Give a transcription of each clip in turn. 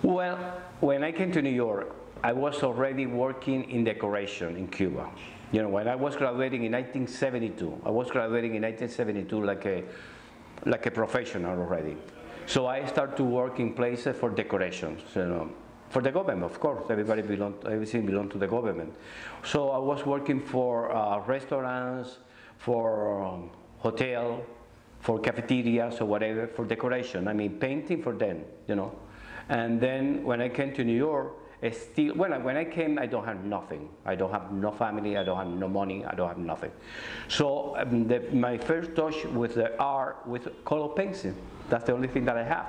Well, when I came to New York, I was already working in decoration in Cuba. You know, when I was graduating in 1972, I was graduating in 1972 like a professional already. So I started to work in places for decorations, you know, for the government, of course. Everything belonged to the government. So I was working for restaurants, for hotel, for cafeterias or whatever, for decoration. I mean, painting for them, you know. And then when I came to New York, still, well, when I came, I don't have nothing. I don't have no family, I don't have no money, I don't have nothing. So my first touch with the art, with color pencil, that's the only thing that I have.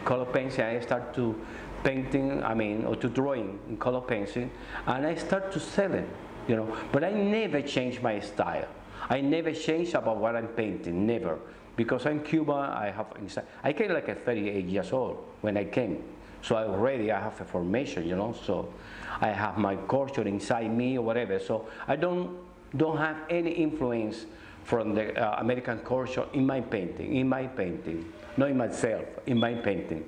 Color pencil, I start to painting, or to drawing in color pencil, and I start to sell it, you know. But I never change my style. I never change about what I'm painting, never. Because in Cuba, I came like at 38 years old when I came. So I have a formation, you know, so I have my culture inside me or whatever. So I don't have any influence from the American culture in my painting, not in myself, in my painting.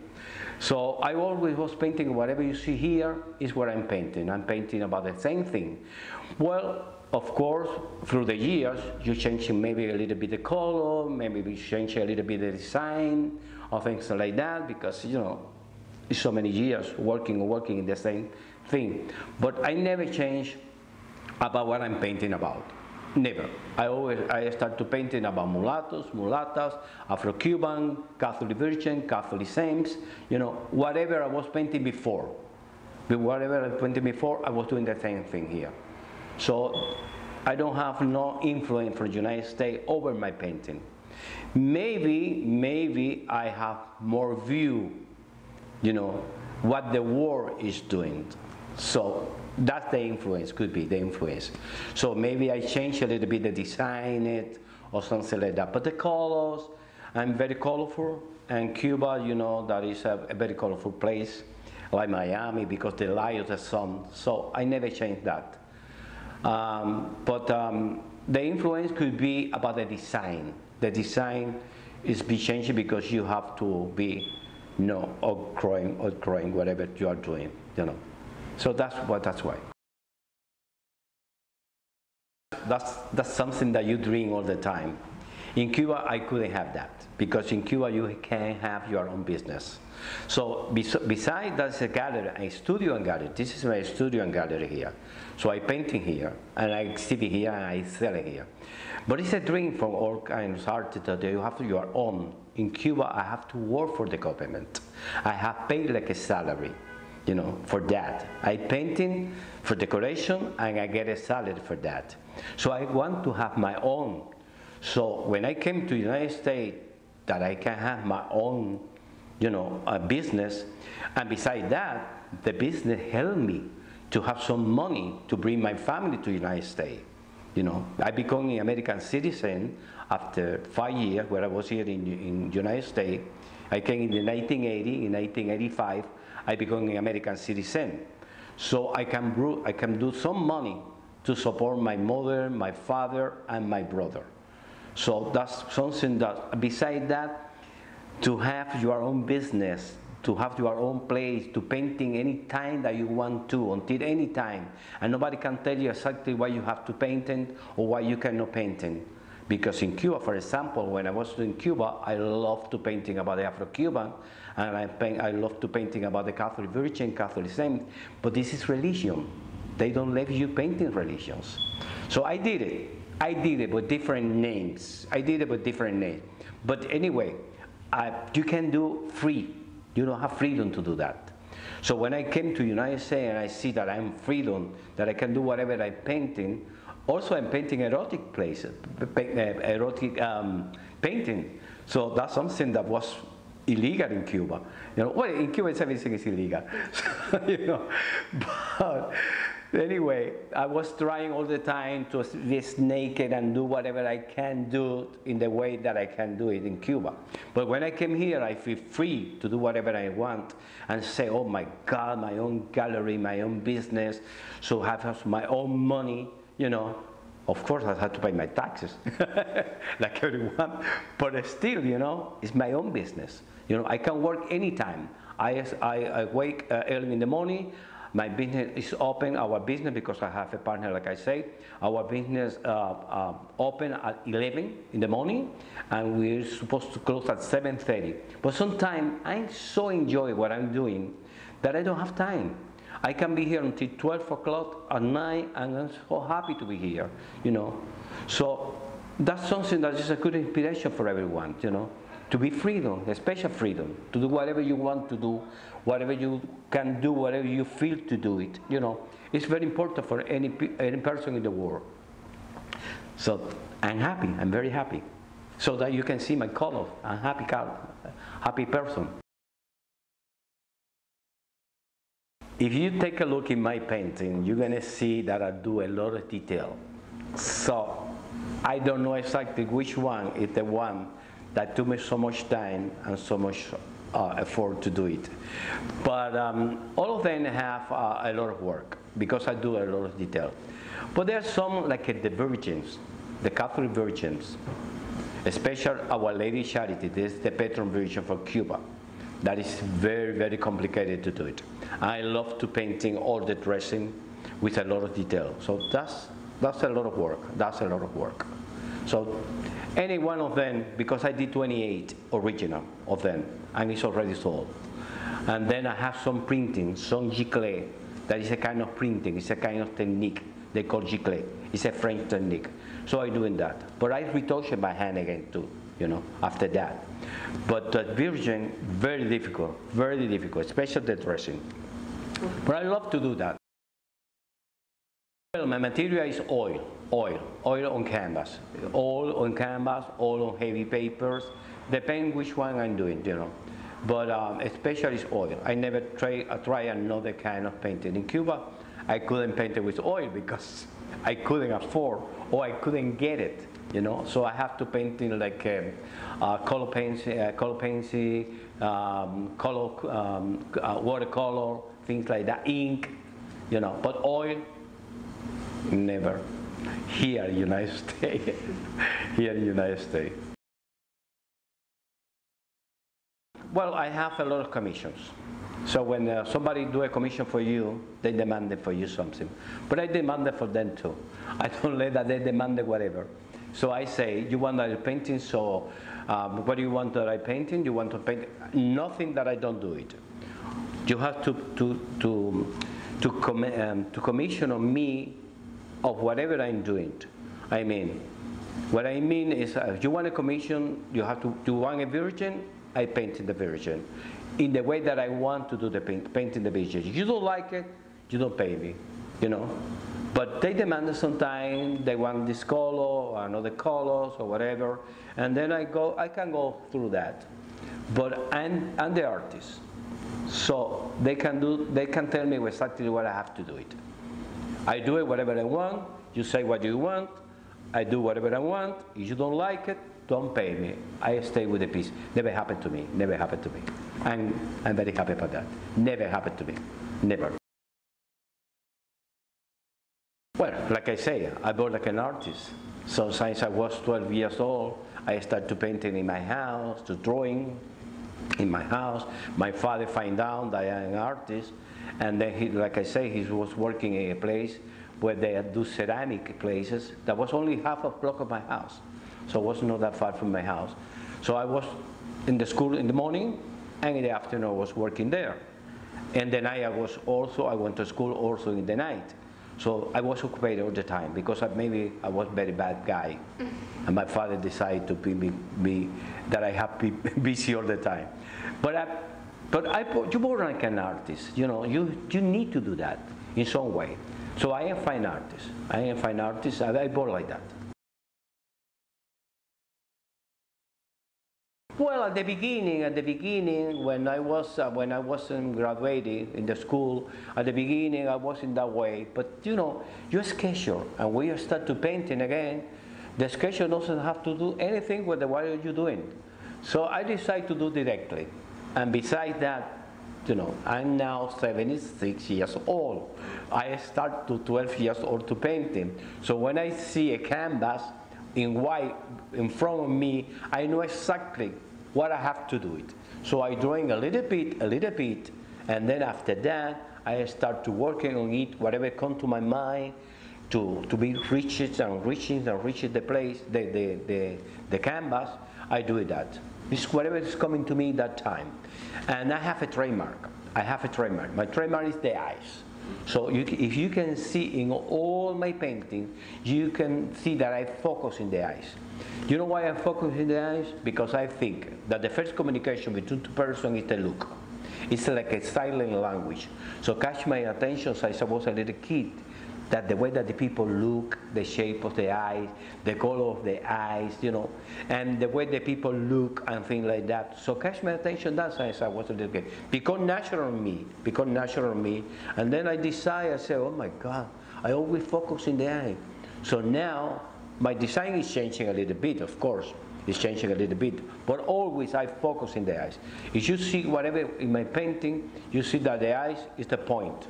So I always was painting, whatever you see here is what I'm painting. I'm painting about the same thing. Well, of course, through the years, you change maybe a little bit the color, maybe we change a little bit the design, or things like that, because, you know, it's so many years working in the same thing. But I never change about what I'm painting about. Never. I start to painting about mulattoes, mulattas, Afro-Cuban, Catholic Virgin, Catholic Saints, you know, whatever I was painting before. Whatever I was painting before, I was doing the same thing here. So I don't have no influence from the United States over my painting. Maybe I have more view, you know, what the world is doing. So that's the influence, could be the influence. So maybe I change a little bit the design it or something like that. But the colors, I'm very colorful, and Cuba, you know, that is a very colorful place, like Miami, because the light of the sun. So I never change that. But the influence could be about the design. The design is be changing because you have to be, you know, outgrowing whatever you are doing, you know. So that's why. That's something that you dream all the time. In Cuba, I couldn't have that, because in Cuba you can have your own business. So besides that's a gallery, a studio and gallery. This is my studio and gallery here. So I painting here, and I exhibit here, and I sell it here. But it's a dream for all kinds of artists that you have your own. In Cuba, I have to work for the government. I have paid like a salary, you know, for that. I painting for decoration, and I get a salary for that. So I want to have my own. So when I came to the United States, that I can have my own, you know, business, and besides that, the business helped me to have some money to bring my family to the United States. You know, I became an American citizen after 5 years where I was here in the United States. I came in 1980, in 1985, I became an American citizen. So I can do some money to support my mother, my father, and my brother. So that's something that, besides that, to have your own business, to have your own place, to painting any time that you want to, until any time. And nobody can tell you exactly why you have to paint it or why you cannot paint it. Because in Cuba, for example, when I was in Cuba, I love to painting about the Afro-Cuban, and I love to painting about the Catholic Virgin, Catholic Saint, but this is religion. They don't let you painting religions. So I did it with different names. But anyway, you can do free. You don't have freedom to do that. So when I came to the United States and I see that I'm freedom, that I can do whatever I'm painting, also I'm painting erotic places, painting. So that's something that was illegal in Cuba. You know, well, in Cuba everything is illegal. You know, but anyway, I was trying all the time to be naked and do whatever I can do in the way that I can do it in Cuba. But when I came here, I feel free to do whatever I want and say, oh my God, my own gallery, my own business, so have my own money, you know. Of course, I had to pay my taxes, like everyone. But still, it's my own business. I can work anytime. I wake early in the morning. My business is open, our business, because I have a partner, like I say. Our business open at 11 in the morning, and we're supposed to close at 7:30. But sometimes I so enjoy what I'm doing that I don't have time. I can be here until 12 o'clock at night, and I'm so happy to be here, So that's something that is a good inspiration for everyone, to be freedom, a special freedom, to do whatever you want to do, whatever you can do, whatever you feel to do it. It's very important for any person in the world. So I'm happy. I'm very happy. So that you can see my color. I'm happy person. If you take a look in my painting, you're gonna see that I do a lot of detail. So I don't know exactly which one is the one that took me so much time and so much effort to do it. But all of them have a lot of work because I do a lot of detail. But there are some, like the Virgins, the Catholic Virgins, especially Our Lady Charity. This is the patron Virgin for Cuba. That is very, very complicated to do it. I love to painting all the dressing with a lot of detail. So that's a lot of work. That's a lot of work. So any one of them, because I did 28 original of them, and it's already sold. And then I have some printing, some giclée. That is a kind of printing. It's a kind of technique they call giclée. It's a French technique. So I'm doing that. But I retouch it by hand again too, after that. But the Virgin, very difficult, especially the dressing. But I love to do that. Well, my material is oil on canvas. Oil on canvas, oil on heavy papers. Depends which one I'm doing, But especially is oil. I never try another kind of painting. In Cuba, I couldn't paint it with oil because I couldn't afford or I couldn't get it, So I have to paint in like color pencil, watercolor, things like that, ink, But oil, never. Here in the United States. Here in the United States. Well, I have a lot of commissions. So when somebody do a commission for you, they demand for you something. But I demand it for them too. I don't let that they demand whatever. So I say, you want that painting, so what do you want that I painting? You want to paint nothing that I don't do it. You have to commission on me of whatever I'm doing. I mean, what I mean is, if you want a commission, you have to. Do you want a Virgin? I paint the Virgin in the way that I want to do the painting the Virgin. If you don't like it, you don't pay me, But they demand sometimes they want this color or another colors or whatever, and then I can go through that. But I'm the artist, so they can tell me exactly what I have to do it. I do it whatever I want. You say what you want. I do whatever I want. If you don't like it, don't pay me. I stay with the piece. Never happened to me. Never happened to me. I'm very happy about that. Never happened to me. Never. Well, like I say, I bought like an artist. So since I was 12 years old, I started painting in my house, to drawing in my house. My father found out that I am an artist, and then he, like I say, he was working in a place where they do ceramic places that was only half a block of my house. So it was not that far from my house. So I was in the school in the morning, and in the afternoon I was working there. And then I went to school also in the night. So I was occupied all the time because maybe I was a very bad guy. And my father decided to be that I have to be busy all the time. But you born like an artist, you need to do that in some way. So I am a fine artist. I born like that. Well, at the beginning, when I wasn't graduating in the school, at the beginning I was in that way. But you schedule, and when you start to painting again, the schedule doesn't have to do anything with what are you doing. So I decided to do directly, and besides that, I'm now 76 years old. I start to 12 years old to painting. So when I see a canvas in white in front of me, I know exactly what I have to do it. So I drawing a little bit, and then after that, I start to working on it, whatever comes to my mind, to be reaching the place, the canvas. I do that. It's whatever is coming to me that time. And I have a trademark. My trademark is the eyes. So if you can see in all my painting, you can see that I focus in the eyes. You know why I focus in the eyes? Because I think that the first communication between two persons is the look. It's like a silent language. So catch my attention since I was a little kid, that the way that the people look, the shape of the eyes, the color of the eyes, and the way the people look and things like that. So catch my attention that since I was a little kid. Become natural in me. And then I decide, I say, oh my God, I always focus in the eye. So now my design is changing a little bit, of course. It's changing a little bit, but always I focus in the eyes. If you see whatever in my painting, you see that the eyes is the point.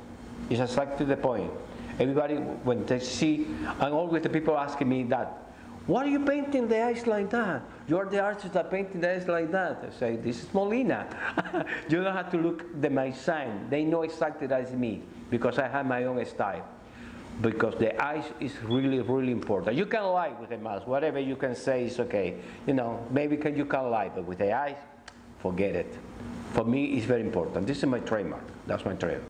It's exactly the point. Everybody, when they see, and always the people asking me that, why are you painting the eyes like that? You're the artist that painting the eyes like that. I say, this is Molina. You don't have to look at my sign. They know exactly that's me, because I have my own style. Because the eyes is really, really important. You can lie with the mouth. Whatever you can say is okay. Maybe you can lie, but with the eyes, forget it. For me, it's very important. This is my trademark. That's my trademark.